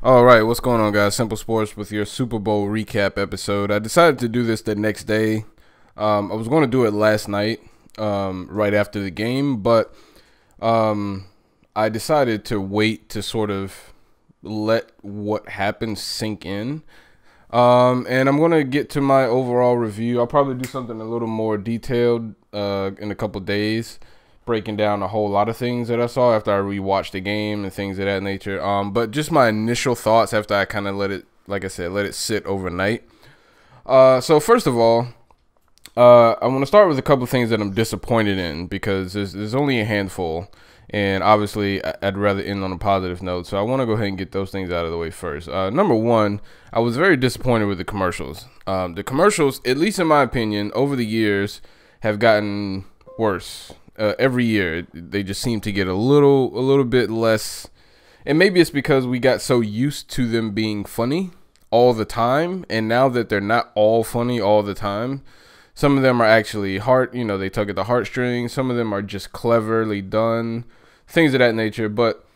All right, what's going on, guys? Simple Sports with your Super Bowl recap episode. I decided to do this the next day. I was going to do it last night, right after the game, but I decided to wait to sort of let what happened sink in. And I'm going to get to my overall review. I'll probably do something a little more detailed in a couple days, breaking down a whole lot of things that I saw after I rewatched the game and things of that nature. But just my initial thoughts after I kind of let it, like I said, let it sit overnight. So first of all, I want to start with a couple of things that I'm disappointed in because there's only a handful. And obviously, I'd rather end on a positive note. So I want to go ahead and get those things out of the way first. Number one, I was very disappointed with the commercials. The commercials, at least in my opinion, over the years have gotten worse. Every year, they just seem to get a little bit less. And maybe it's because we got so used to them being funny all the time. And now that they're not all funny all the time, some of them are actually they tug at the heartstrings. Some of them are just cleverly done, things of that nature. But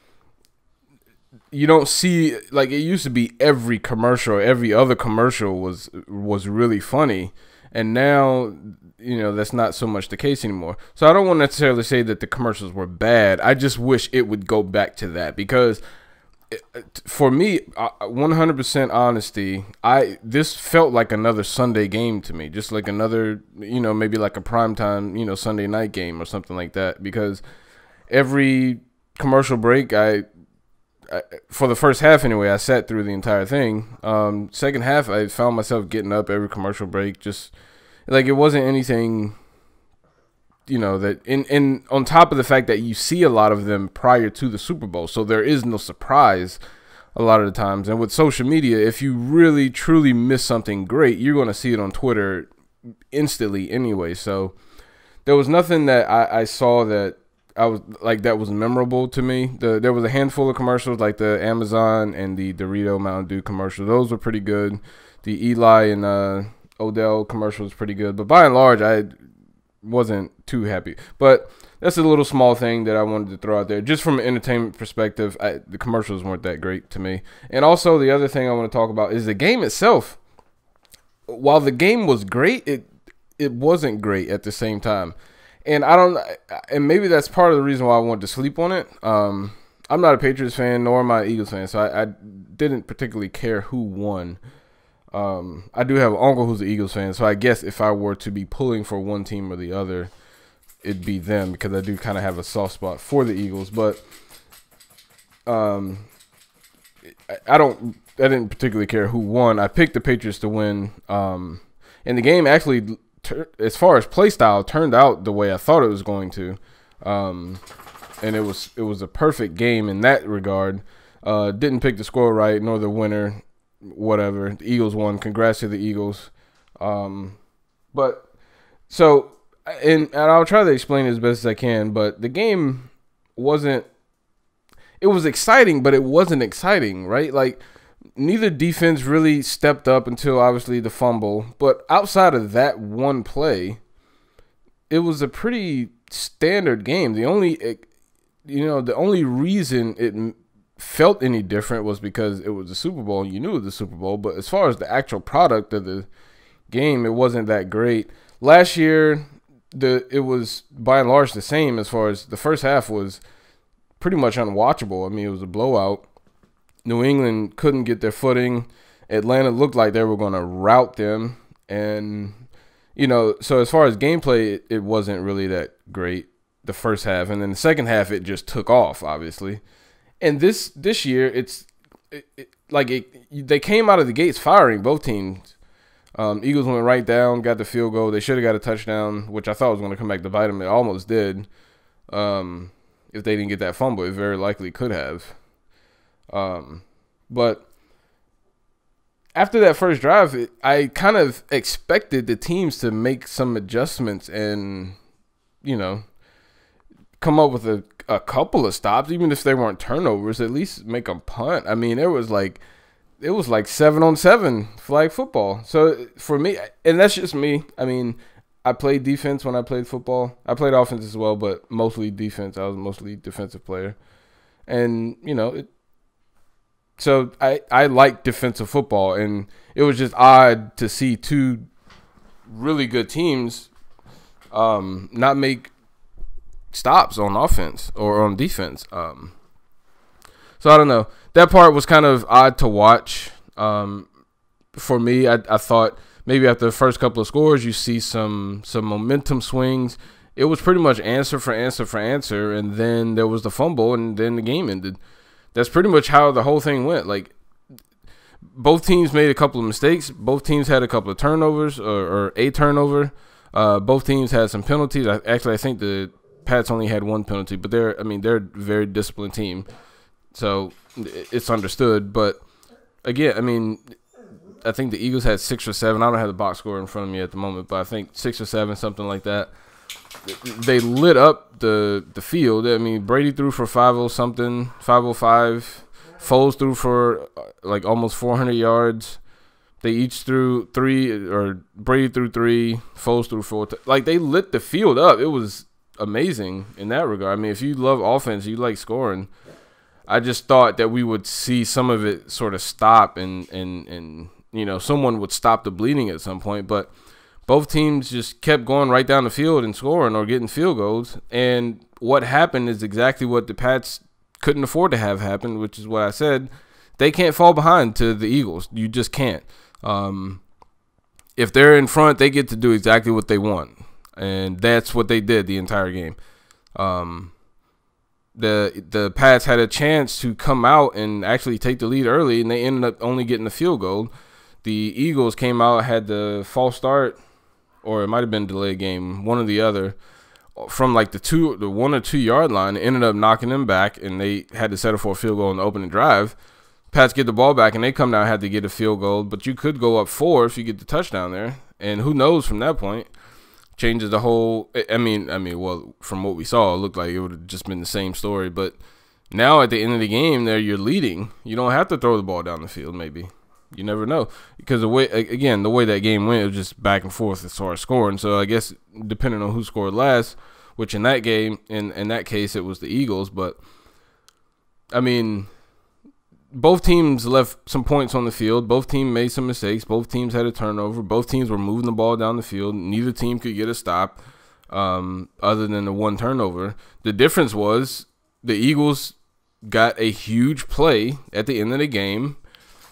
you don't see, like, it used to be every commercial, every other commercial was really funny. And now, that's not so much the case anymore. So I don't want to necessarily say that the commercials were bad. I just wish it would go back to that because for me, 100% honesty, this felt like another Sunday game to me, just like another, maybe like a primetime, Sunday night game or something like that. Because every commercial break, for the first half anyway, I sat through the entire thing. Second half, I found myself getting up every commercial break, just like it wasn't anything. That in on top of the fact that you see a lot of them prior to the Super Bowl, so there is no surprise a lot of the times. And with social media, if you really truly miss something great, you're going to see it on Twitter instantly anyway. So there was nothing that I saw that I was like that was memorable to me. There was a handful of commercials like the Amazon and the Dorito Mountain Dew commercial. Those were pretty good. The Eli and Odell commercial was pretty good. But by and large, I wasn't too happy. But that's a little small thing that I wanted to throw out there. Just from an entertainment perspective, the commercials weren't that great to me. And also the other thing I want to talk about is the game itself. While the game was great, it wasn't great at the same time. And and maybe that's part of the reason why I wanted to sleep on it. I'm not a Patriots fan, nor am I an Eagles fan, so I didn't particularly care who won. I do have an uncle who's an Eagles fan, so I guess if I were to be pulling for one team or the other, it'd be them because I do kind of have a soft spot for the Eagles. But I didn't particularly care who won. I picked the Patriots to win, and the game actually, as far as play style, turned out the way I thought it was going to, and it was a perfect game in that regard. Didn't pick the score right nor the winner. Whatever, the Eagles won. Congrats to the Eagles. But so, and I'll try to explain it as best as I can. But the game wasn't. It was exciting, but it wasn't exciting, right? Like neither defense really stepped up until obviously the fumble. But outside of that one play, it was a pretty standard game. The only reason it felt any different was because it was the Super Bowl and you knew it was the Super Bowl. But as far as the actual product of the game, it wasn't that great. Last year, it was by and large the same as far as the first half was pretty much unwatchable. I mean, it was a blowout. New England couldn't get their footing. Atlanta looked like they were going to rout them. And, so as far as gameplay, it wasn't really that great the first half. And then the second half, it just took off, obviously. And this year, they came out of the gates firing, both teams. Eagles went right down, got the field goal. They should have got a touchdown, which I thought was going to come back to bite them. It almost did. If they didn't get that fumble, it very likely could have. But after that first drive, I kind of expected the teams to make some adjustments and, come up with a couple of stops, even if they weren't turnovers, at least make them punt. I mean, it was like 7-on-7 flag football. So for me, and that's just me. I mean, I played defense when I played football. I played offense as well, but mostly defense. I was mostly defensive player. And, So I like defensive football, and it was just odd to see two really good teams not make stops on offense or on defense. So I don't know. That part was kind of odd to watch. For me, I thought maybe after the first couple of scores, you see some momentum swings. It was pretty much answer for answer for answer, and then there was the fumble, and then the game ended. That's pretty much how the whole thing went. Like, both teams made a couple of mistakes. Both teams had a couple of turnovers or a turnover. Both teams had some penalties. I think the Pats only had one penalty, but they're a very disciplined team, so it's understood. But again, I think the Eagles had 6 or 7. I don't have the box score in front of me at the moment, but I think 6 or 7, something like that. They lit up the field. Brady threw for 505. Foles threw for like almost 400 yards. They each threw 3, or Brady threw 3, Foles threw 4. Like, they lit the field up. It was amazing in that regard. If you love offense, you like scoring. I just thought that we would see some of it sort of stop, and someone would stop the bleeding at some point. But both teams just kept going right down the field and scoring or getting field goals. And what happened is exactly what the Pats couldn't afford to have happen, which is what I said. They can't fall behind to the Eagles. You just can't. If they're in front, they get to do exactly what they want. And that's what they did the entire game. The Pats had a chance to come out and actually take the lead early, and they ended up only getting the field goal. The Eagles came out, had the false start, or it might have been a delayed game, one or the other, from like the 1 or 2 yard line. It ended up knocking them back, and they had to settle for a field goal on the opening drive. Pats get the ball back, and they come down and had to get a field goal, but you could go up 4 if you get the touchdown there, and who knows from that point. Changes the whole. Well, from what we saw, it looked like it would have just been the same story. But now at the end of the game, you're leading. You don't have to throw the ball down the field. Maybe you never know, because the way that game went, it was just back and forth as far as scoring. So I guess depending on who scored last, which in that game, in that case, it was the Eagles. But both teams left some points on the field. Both teams made some mistakes. Both teams had a turnover. Both teams were moving the ball down the field. Neither team could get a stop other than the one turnover. The difference was the Eagles got a huge play at the end of the game,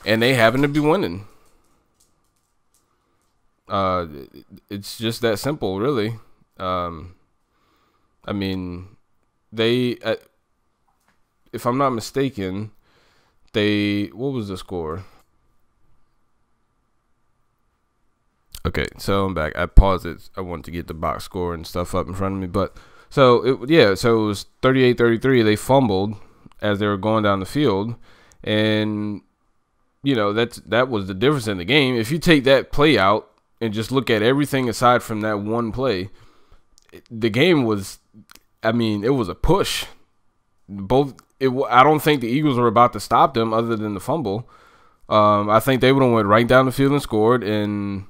and they happened to be winning. It's just that simple, really. They, if I'm not mistaken, what was the score? Okay, so I'm back. I paused it. I wanted to get the box score and stuff up in front of me. But so it was 38-33. They fumbled as they were going down the field, and that was the difference in the game. If you take that play out and just look at everything aside from that one play, the game was, it was a push. I don't think the Eagles were about to stop them other than the fumble. I think they would have went right down the field and scored, and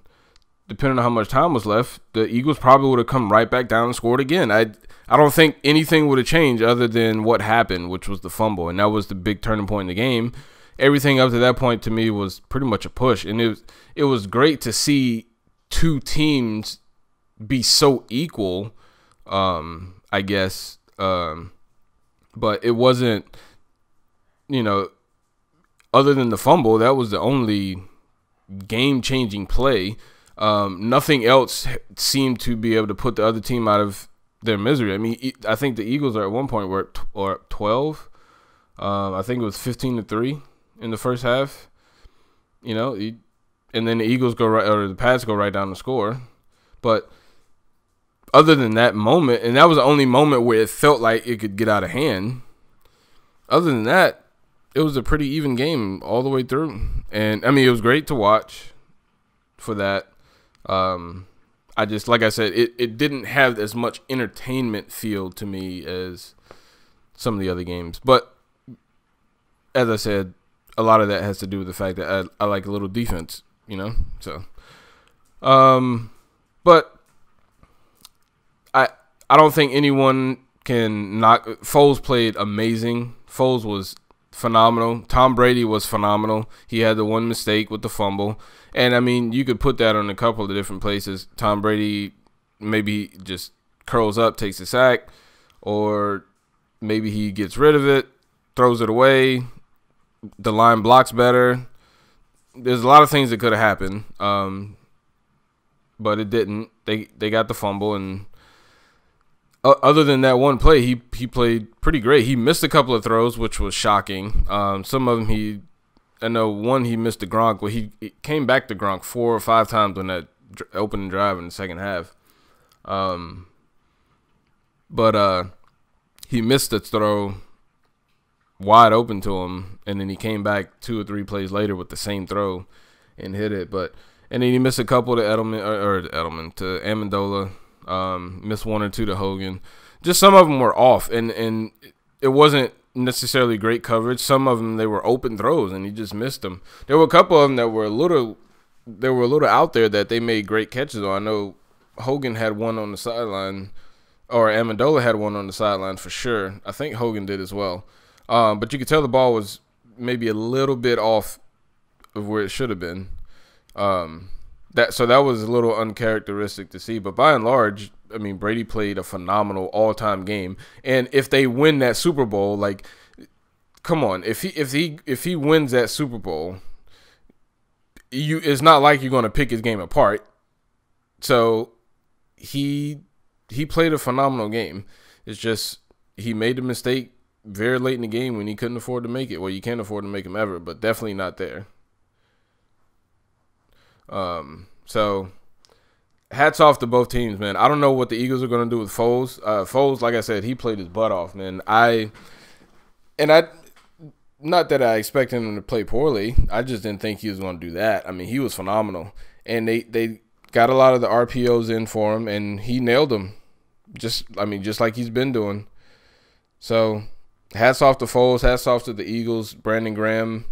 depending on how much time was left, the Eagles probably would have come right back down and scored again. I don't think anything would have changed other than what happened, which was the fumble, and that was the big turning point in the game. Everything up to that point to me was pretty much a push, and it was great to see two teams be so equal, I guess. But it wasn't, other than the fumble, that was the only game-changing play. Nothing else seemed to be able to put the other team out of their misery. I think the Eagles are at one point were at 12. I think it was 15-3 in the first half. And then the Eagles the Pats go right down the score. But other than that moment, and that was the only moment where it felt like it could get out of hand. Other than that, it was a pretty even game all the way through. And, it was great to watch for that. Like I said, it didn't have as much entertainment feel to me as some of the other games. But, as I said, a lot of that has to do with the fact that I like a little defense, So, but I don't think anyone can knock. Foles played amazing. Foles was phenomenal. Tom Brady was phenomenal. He had the one mistake with the fumble. And, I mean, you could put that on a couple of different places. Tom Brady maybe just curls up, takes a sack, or maybe he gets rid of it, throws it away. The line blocks better. There's a lot of things that could have happened, but it didn't. They got the fumble, and other than that one play, he played pretty great. He missed a couple of throws, which was shocking. Some of them I know one he missed the Gronk, but he came back to Gronk 4 or 5 times on that opening drive in the second half. But he missed the throw wide open to him, and then he came back 2 or 3 plays later with the same throw and hit it. And then he missed a couple to Edelman to Amendola. Missed 1 or 2 to Hogan. Just some of them were off, and it wasn't necessarily great coverage. Some of them, they were open throws, and he just missed them. There were a couple of them that were a little out there that they made great catches on. I know Hogan had one on the sideline, or Amendola had one on the sideline for sure. I think Hogan did as well. But you could tell the ball was maybe a little bit off of where it should have been. So that was a little uncharacteristic to see. But by and large, I mean, Brady played a phenomenal all-time game. And if they win that Super Bowl, like, come on, if he wins that Super Bowl, it's not like you're going to pick his game apart. So he played a phenomenal game. It's just he made a mistake very late in the game when he couldn't afford to make it. Well, you can't afford to make him ever, but definitely not there. So hats off to both teams, man. I don't know what the Eagles are going to do with Foles. Foles, like I said, he played his butt off, man. Not that I expected him to play poorly. I just didn't think he was going to do that. I mean, he was phenomenal. And they got a lot of the RPOs in for him, and he nailed them. Just like he's been doing. So hats off to Foles. Hats off to the Eagles. Brandon Graham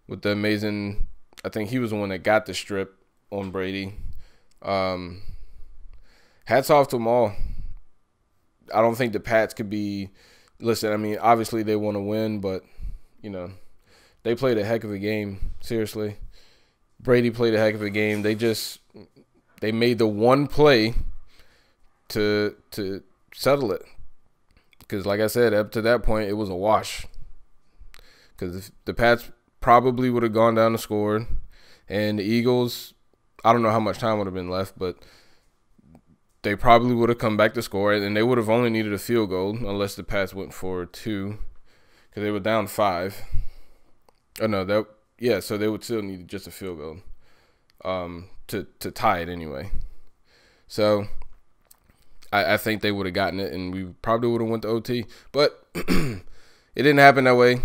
with the amazing, I think he was the one that got the strip on Brady. Hats off to them all. I don't think the Pats could be – listen, I mean, obviously they want to win, but, you know, they played a heck of a game, seriously. Brady played a heck of a game. They made the one play to settle it. Because, like I said, up to that point, it was a wash. Because the Pats probably would have gone down and scored. And the Eagles, I don't know how much time would have been left, but they probably would have come back to score. And they would have only needed a field goal unless the Pats went for 2. Because they were down 5. Oh, no, so they would still need just a field goal to tie it anyway. So I think they would have gotten it, and we probably would have went to OT. But it didn't happen that way.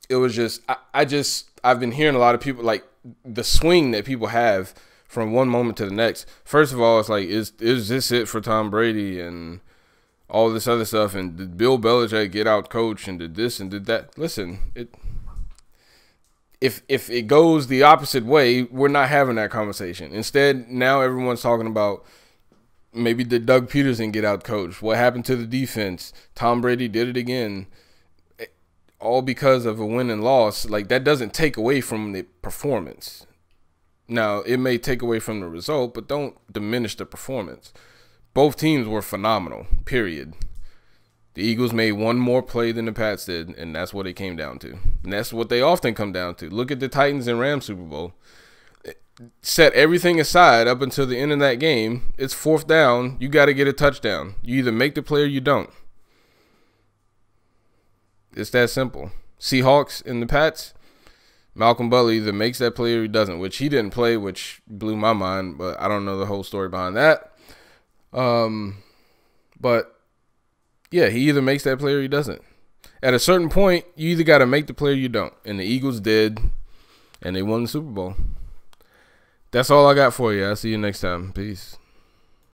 It was just I've been hearing a lot of people, like, the swing that people have from one moment to the next. First of all, it's like, is this it for Tom Brady and all this other stuff? And did Bill Belichick get out coach and did this and did that? Listen, if it goes the opposite way, we're not having that conversation. Instead, now everyone's talking about, maybe did Doug Peterson get out coached? What happened to the defense? Tom Brady did it again. All because of a win and loss. Like, that doesn't take away from the performance. Now, it may take away from the result, but don't diminish the performance. Both teams were phenomenal, period. The Eagles made one more play than the Pats did, and that's what it came down to. And that's what they often come down to. Look at the Titans and Rams Super Bowl. Set everything aside up until the end of that game. It's 4th down. You got to get a touchdown. You either make the play or you don't. It's that simple. Seahawks and the Pats, Malcolm Butler either makes that play or he doesn't, which he didn't play, which blew my mind, but I don't know the whole story behind that. But, yeah, he either makes that play or he doesn't. At a certain point, you either got to make the play or you don't. And the Eagles did, and they won the Super Bowl. That's all I got for you. I'll see you next time. Peace.